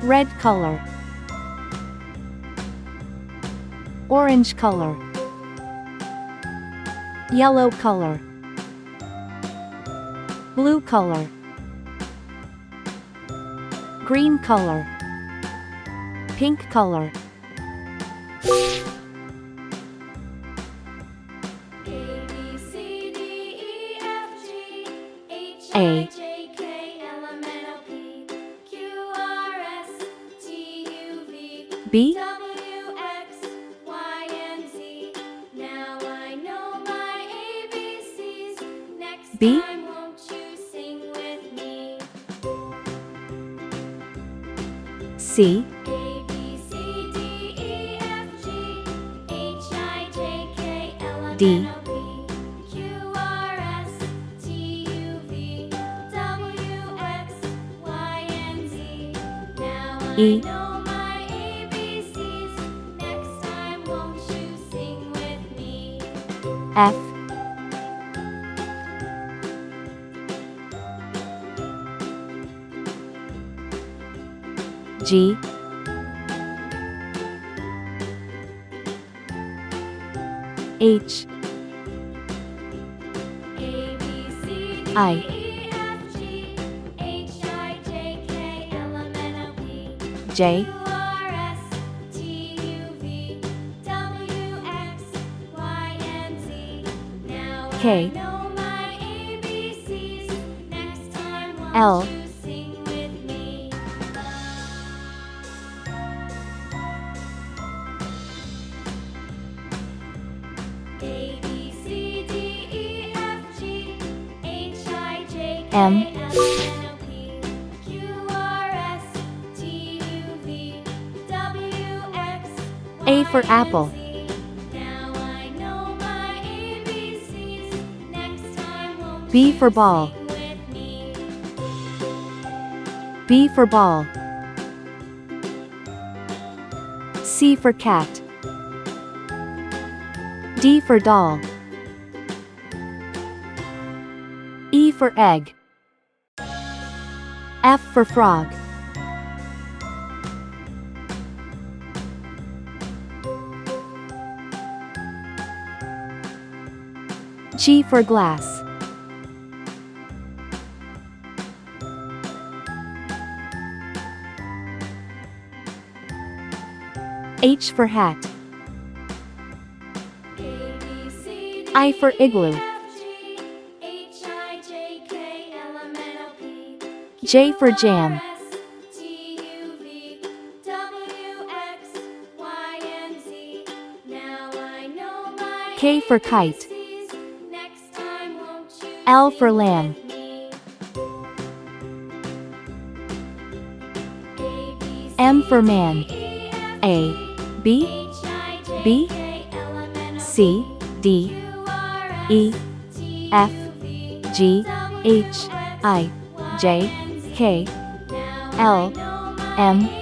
red color, orange color, yellow color, blue color, green color, pink color. A, B, B, C, D, E, F, G, H, I, J, K, L, M, A for apple, B for ball, B for ball, C for cat, D for doll, E for egg, F for frog, G for glass, H for hat, I for igloo, J for jam, K for kite, L for lamb, M for man, A, B, B, C, D, E, F, G, H, I, J, K, L, M,